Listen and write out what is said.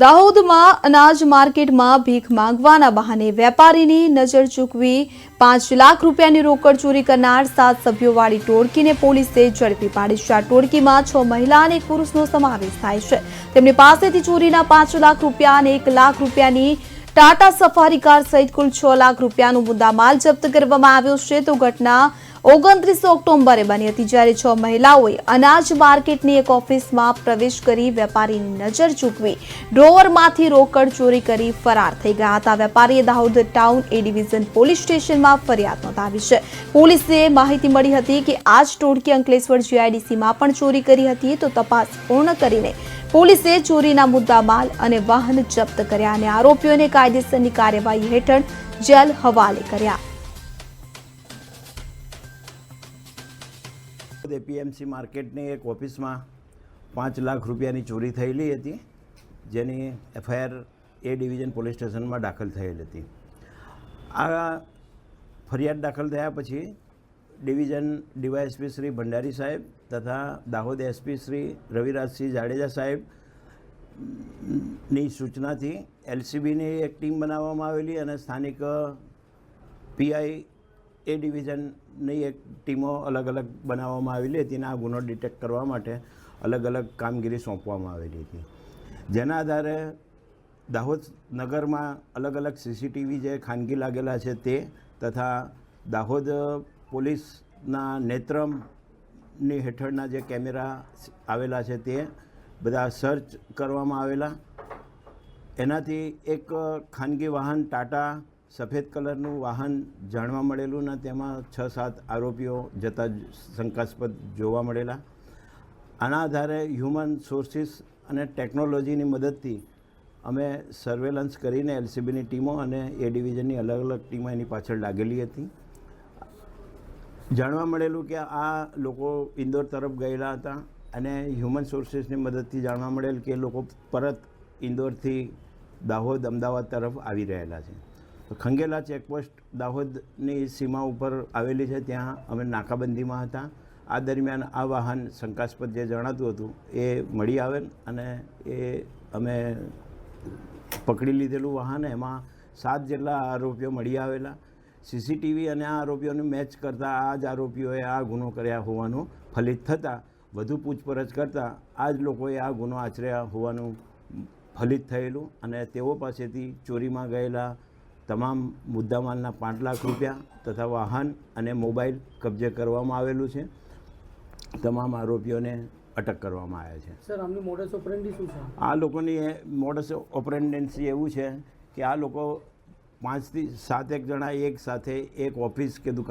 દાહોદમાં અનાજ માર્કેટમાં ભીખ માંગવાના બહાને વેપારીની નજર ચૂકવી 5 લાખ રૂપિયાની રોકડ ચોરી કરનાર 7 સભ્યોવાળી ટોળકીને પોલીસે ઝડપી પાડી છે। આ ટોળકીમાં 6 મહિલા અને 1 પુરુષનો સમાવેશ થાય છે। તેમની પાસેથી ચોરીના 5 લાખ રૂપિયા અને 1 લાખ રૂપિયાની ટાટા સફારી કાર સહિત કુલ 6 લાખ રૂપિયાનો મુદ્દામાલ જપ્ત કરવામાં આવ્યો છે। તો ઘટના 29 ઓક્ટોબરે બની હતી, જ્યારે 6 મહિલાઓએ અનાજ માર્કેટની એક ઓફિસમાં પ્રવેશ કરી વેપારીની નજર ચૂકવી ડ્રોવરમાંથી રોકડ ચોરી કરી ફરાર થઈ ગયા હતા। વેપારીએ દાહોદ ટાઉન એ ડિવિઝન પોલીસ સ્ટેશનમાં ફરિયાદ નોંધાવી છે। પોલીસે માહિતી મળી હતી કે આ જ ટોળકી અંકલેશ્વર જીઆઈડીસીમાં પણ ચોરી કરી હતી। તો તપાસ પૂર્ણ કરીને પોલીસે ચોરીના મુદ્દામાલ અને વાહન જપ્ત કર્યા અને આરોપીઓને કાયદેસરની કાર્યવાહી હેઠળ જેલ હવાલે કર્યા। એપીએમસી માર્કેટની એક ઓફિસમાં 5 લાખ રૂપિયાની ચોરી થયેલી હતી, જેની એફઆઈઆર એ ડિવિઝન પોલીસ સ્ટેશનમાં દાખલ થયેલ હતી। આ ફરિયાદ દાખલ થયા પછી ડિવિઝન ડીવાયએસપી શ્રી ભંડારી સાહેબ તથા દાહોદ એસપી શ્રી રવિરાજસિંહ જાડેજા સાહેબની સૂચનાથી એલસીબીની એક ટીમ બનાવવામાં આવેલી અને સ્થાનિક પીઆઈ એ ડિવિઝનની એક ટીમો અલગ અલગ બનાવવામાં આવેલી હતી અને આ ગુનો ડિટેક્ટ કરવા માટે અલગ અલગ કામગીરી સોંપવામાં આવેલી હતી, જેના આધારે દાહોદ નગરમાં અલગ અલગ સીસીટીવી જે ખાનગી લાગેલા છે તે તથા દાહોદ પોલીસના નેત્રમની હેઠળના જે કેમેરા આવેલા છે તે બધા સર્ચ કરવામાં આવેલા। એનાથી એક ખાનગી વાહન ટાટા સફેદ કલરનું વાહન જાણવા મળેલું ને તેમાં 6-7 આરોપીઓ જતા શંકાસ્પદ જોવા મળેલા। આના આધારે હ્યુમન સોર્સિસ અને ટેકનોલોજીની મદદથી અમે સર્વેલન્સ કરીને એલસીબીની ટીમો અને એ ડિવિઝનની અલગ અલગ ટીમો એની પાછળ લાગેલી હતી। જાણવા મળેલું કે આ લોકો ઇન્દોર તરફ ગયેલા હતા અને હ્યુમન સોર્સિસની મદદથી જાણવા મળેલ કે એ લોકો પરત ઇન્દોરથી દાહોદ અમદાવાદ તરફ આવી રહેલા છે। ખંગેલા ચેકપોસ્ટ દાહોદની સીમા ઉપર આવેલી છે, ત્યાં અમે નાકાબંધીમાં હતા। આ દરમિયાન આ વાહન શંકાસ્પદ જે જણાતું હતું એ મળી આવેલ અને એ અમે પકડી લીધેલું વાહન, એમાં 7 જેટલા આરોપીઓ મળી આવેલા। સીસીટીવી અને આ આરોપીઓને મેચ કરતાં આ જ આરોપીઓએ આ ગુનો કર્યા હોવાનું ફલિત થતાં વધુ પૂછપરછ કરતાં આ જ લોકોએ આ ગુનો આચર્યા હોવાનું ફલિત થયેલું અને તેઓ પાસેથી ચોરીમાં ગયેલા તમામ મુદ્દામાલના 5 લાખ રૂપિયા તથા વાહન અને મોબાઈલ કબજે કરવામાં આવેલું છે। તમામ આરોપીઓને અટક કરવામાં આવ્યા છે। સર, આમની મોડસ ઓપરેન્ડી શું છે? આ લોકોની મોડસ ઓપરેન્ડન્સી એવું છે કે આ લોકો 5 થી 7 જણા એક સાથે એક ઓફિસ કે દુકાન